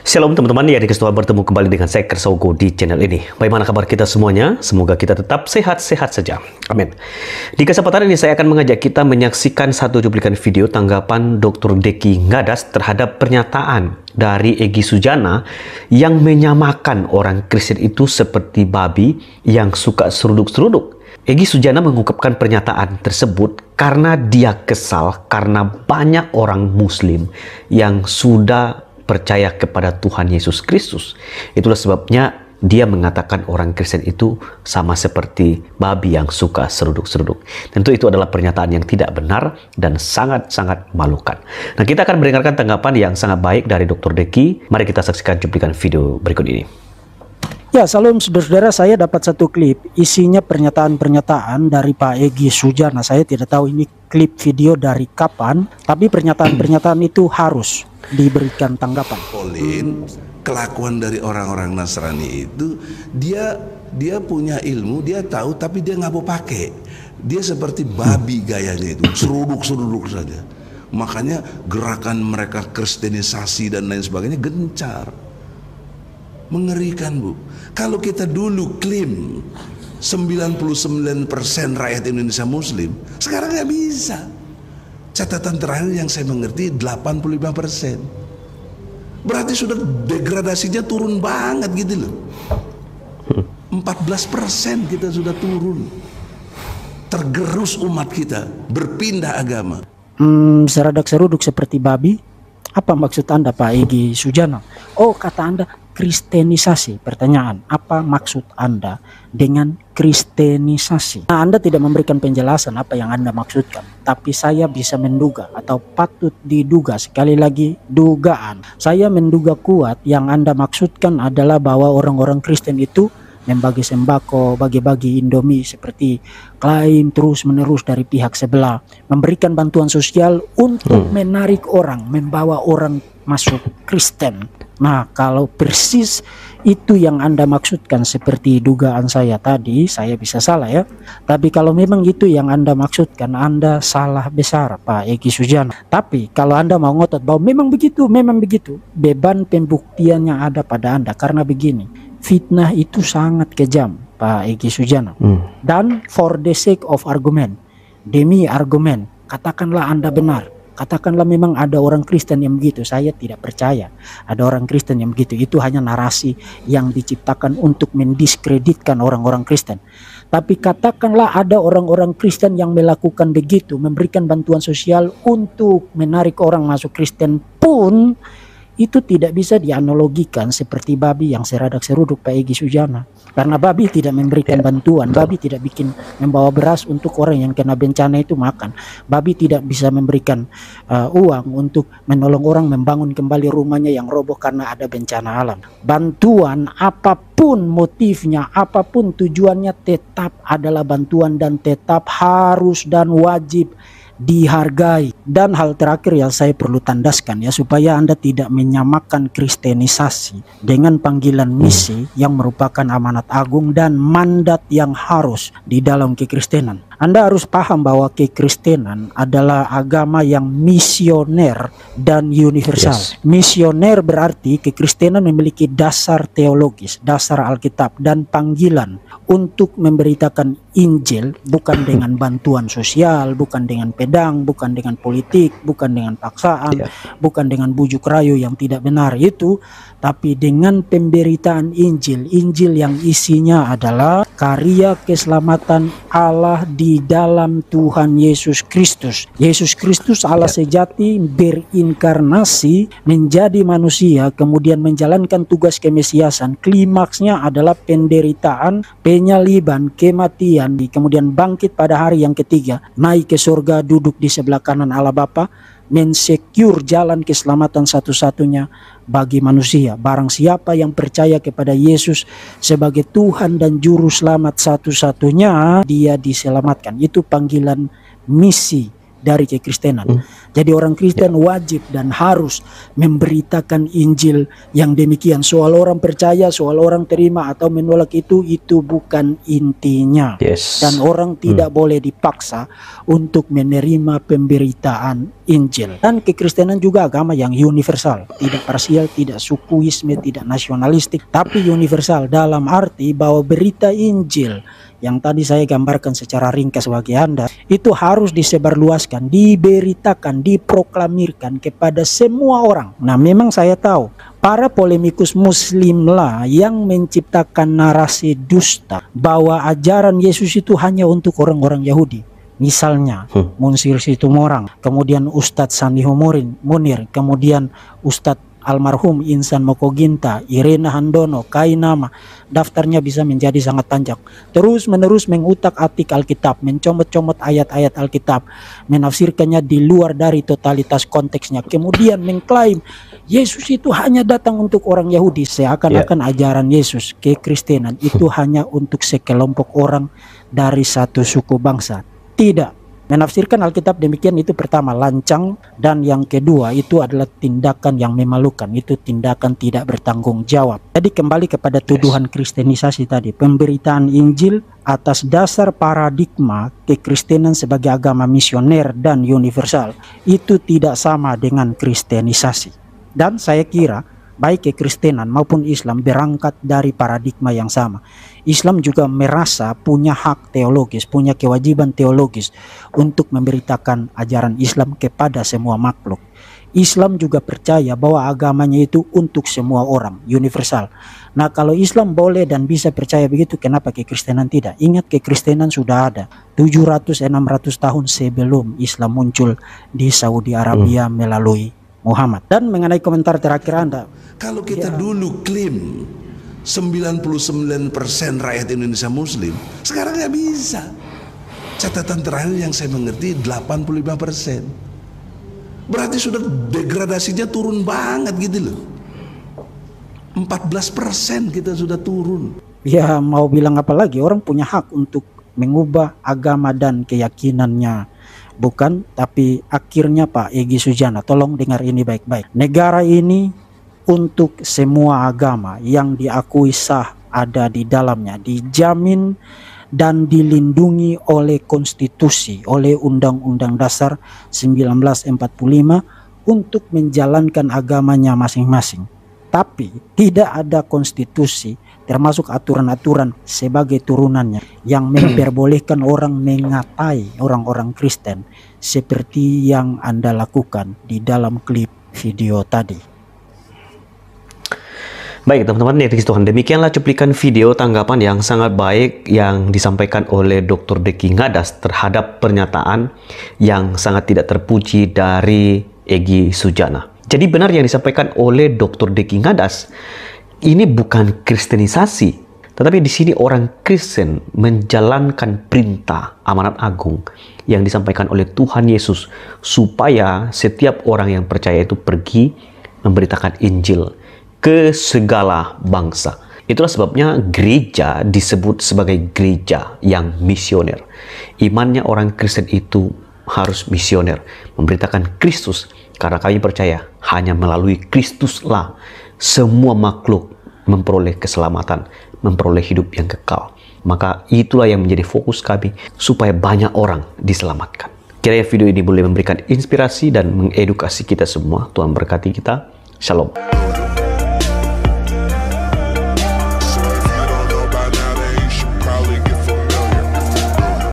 Shalom teman-teman, ya dikasih bertemu kembali dengan saya Kersogo di channel ini. Bagaimana kabar kita semuanya? Semoga kita tetap sehat-sehat saja. Amin. Di kesempatan ini saya akan mengajak kita menyaksikan satu cuplikan video tanggapan Dr. Deki Ngadas terhadap pernyataan dari Egy Sujana yang menyamakan orang Kristen itu seperti babi yang suka seruduk-seruduk. Egy Sujana mengungkapkan pernyataan tersebut karena dia kesal karena banyak orang Muslim yang sudah percaya kepada Tuhan Yesus Kristus. Itulah sebabnya dia mengatakan orang Kristen itu sama seperti babi yang suka seruduk-seruduk. Tentu itu adalah pernyataan yang tidak benar dan sangat-sangat memalukan. Nah, kita akan mendengarkan tanggapan yang sangat baik dari Dr. Deki. Mari kita saksikan cuplikan video berikut ini. Ya, salam saudara-saudara, saya dapat satu klip isinya pernyataan-pernyataan dari Pak Egy Sujana. Saya tidak tahu ini klip video dari kapan, tapi pernyataan-pernyataan itu harus diberikan tanggapan. Kelakuan dari orang-orang Nasrani itu dia punya ilmu, dia tahu, tapi dia nggak mau pakai. Dia seperti babi gayanya itu, seruduk-seruduk saja. Makanya gerakan mereka kristenisasi dan lain sebagainya gencar. Mengerikan, Bu. Kalau kita dulu klaim 99% rakyat Indonesia Muslim, sekarang nggak bisa. Catatan terakhir yang saya mengerti 85%. Berarti sudah degradasinya turun banget gitu loh. 14% kita sudah turun. Tergerus umat kita, berpindah agama. Seradak seruduk seperti babi. Apa maksud Anda, Pak Egy Sujana? Oh, kata Anda kristenisasi. Pertanyaan, apa maksud Anda dengan kristenisasi? Nah, Anda tidak memberikan penjelasan apa yang Anda maksudkan, tapi saya bisa menduga atau patut diduga, sekali lagi dugaan. Saya menduga kuat yang Anda maksudkan adalah bahwa orang-orang Kristen itu membagi sembako, bagi-bagi Indomie seperti klaim terus-menerus dari pihak sebelah, memberikan bantuan sosial untuk menarik orang, membawa orang masuk Kristen. Nah, kalau persis itu yang Anda maksudkan seperti dugaan saya tadi, saya bisa salah ya. Tapi kalau memang itu yang Anda maksudkan, Anda salah besar, Pak Egy Sujana. Tapi kalau Anda mau ngotot bahwa memang begitu, beban pembuktiannya ada pada Anda. Karena begini, fitnah itu sangat kejam, Pak Egy Sujana. Dan for the sake of argument, demi argumen, katakanlah Anda benar. Katakanlah memang ada orang Kristen yang begitu. Saya tidak percaya ada orang Kristen yang begitu. Itu hanya narasi yang diciptakan untuk mendiskreditkan orang-orang Kristen. Tapi katakanlah ada orang-orang Kristen yang melakukan begitu, memberikan bantuan sosial untuk menarik orang masuk Kristen pun, itu tidak bisa dianalogikan seperti babi yang seradak seruduk, Pak Egy Sujana. Karena babi tidak memberikan bantuan, babi tidak membawa beras untuk orang yang kena bencana itu makan. Babi tidak bisa memberikan uang untuk menolong orang membangun kembali rumahnya yang roboh karena ada bencana alam. Bantuan apapun motifnya, apapun tujuannya, tetap adalah bantuan dan tetap harus dan wajib dihargai. Dan hal terakhir yang saya perlu tandaskan ya, supaya Anda tidak menyamakan kristenisasi dengan panggilan misi yang merupakan amanat agung dan mandat yang harus di dalam kekristenan. Anda harus paham bahwa kekristenan adalah agama yang misioner dan universal. Misioner berarti kekristenan memiliki dasar teologis, dasar Alkitab, dan panggilan untuk memberitakan Injil bukan dengan bantuan sosial, bukan dengan pedang, bukan dengan politik, bukan dengan paksaan, bukan dengan bujuk rayu yang tidak benar itu, tapi dengan pemberitaan Injil. Injil yang isinya adalah karya keselamatan Allah di dalam Tuhan Yesus Kristus. Yesus Kristus Allah sejati berinkarnasi menjadi manusia, kemudian menjalankan tugas kemesiasan. Klimaksnya adalah penderitaan, penyaliban, kematian, kemudian bangkit pada hari yang ketiga, naik ke surga, duduk di sebelah kanan Allah Bapa, mensecure jalan keselamatan satu-satunya bagi manusia. Barang siapa yang percaya kepada Yesus sebagai Tuhan dan Juru Selamat satu-satunya, dia diselamatkan. Itu panggilan misi dari kekristenan. Jadi orang Kristen wajib dan harus memberitakan Injil yang demikian. Soal orang percaya, soal orang terima atau menolak itu bukan intinya. Dan orang tidak boleh dipaksa untuk menerima pemberitaan Injil. Dan kekristenan juga agama yang universal, tidak parsial, tidak sukuisme, tidak nasionalistik, tapi universal dalam arti bahwa berita Injil yang tadi saya gambarkan secara ringkas bagi Anda itu harus disebarluaskan, diberitakan, diproklamirkan kepada semua orang. Nah, memang saya tahu para polemikus muslim lah yang menciptakan narasi dusta bahwa ajaran Yesus itu hanya untuk orang-orang Yahudi. Misalnya Munsir Situmorang, kemudian Ustadz Sandiho Munir, kemudian Ustadz almarhum Insan Mokoginta, Irena Handono, Kainama. Daftarnya bisa menjadi sangat panjang. Terus menerus mengutak-atik Alkitab, mencomot-comot ayat-ayat Alkitab, menafsirkannya di luar dari totalitas konteksnya. Kemudian mengklaim Yesus itu hanya datang untuk orang Yahudi, seakan-akan ajaran Yesus kekristenan itu hanya untuk sekelompok orang dari satu suku bangsa. Tidak. Menafsirkan Alkitab demikian itu pertama lancang, dan yang kedua itu adalah tindakan yang memalukan, itu tindakan tidak bertanggung jawab. Jadi kembali kepada tuduhan kristenisasi tadi, pemberitaan Injil atas dasar paradigma kekristenan sebagai agama misioner dan universal itu tidak sama dengan kristenisasi. Dan saya kira baik kekristenan maupun Islam berangkat dari paradigma yang sama. Islam juga merasa punya hak teologis, punya kewajiban teologis untuk memberitakan ajaran Islam kepada semua makhluk. Islam juga percaya bahwa agamanya itu untuk semua orang, universal. Nah, kalau Islam boleh dan bisa percaya begitu, kenapa kekristenan tidak? Ingat, kekristenan sudah ada 700-600 tahun sebelum Islam muncul di Saudi Arabia melalui Muhammad. Dan mengenai komentar terakhir Anda, kalau kita dulu klaim 99% rakyat Indonesia Muslim, sekarang nggak bisa. Catatan terakhir yang saya mengerti 85%. Berarti sudah degradasinya turun banget gitu loh. 14% kita sudah turun. Ya mau bilang apa lagi, orang punya hak untuk mengubah agama dan keyakinannya. Bukan, tapi akhirnya Pak Egy Sujana, tolong dengar ini baik-baik. Negara ini untuk semua agama yang diakui sah ada di dalamnya, dijamin dan dilindungi oleh konstitusi, oleh Undang-Undang Dasar 1945 untuk menjalankan agamanya masing-masing. Tapi tidak ada konstitusi termasuk aturan-aturan sebagai turunannya yang memperbolehkan orang mengatai orang-orang Kristen seperti yang Anda lakukan di dalam klip video tadi. Baik teman-teman netizen Tuhan, demikianlah cuplikan video tanggapan yang sangat baik yang disampaikan oleh Dr. Deki Ngadas terhadap pernyataan yang sangat tidak terpuji dari Egy Sujana. Jadi benar yang disampaikan oleh Dr. Deki Ngadas, ini bukan kristenisasi, tetapi di sini orang Kristen menjalankan perintah amanat agung yang disampaikan oleh Tuhan Yesus supaya setiap orang yang percaya itu pergi memberitakan Injil ke segala bangsa. Itulah sebabnya gereja disebut sebagai gereja yang misioner. Imannya orang Kristen itu harus misioner, memberitakan Kristus, karena kami percaya hanya melalui Kristuslah semua makhluk memperoleh keselamatan, memperoleh hidup yang kekal. Maka itulah yang menjadi fokus kami supaya banyak orang diselamatkan. Kiranya video ini boleh memberikan inspirasi dan mengedukasi kita semua. Tuhan berkati kita. Shalom.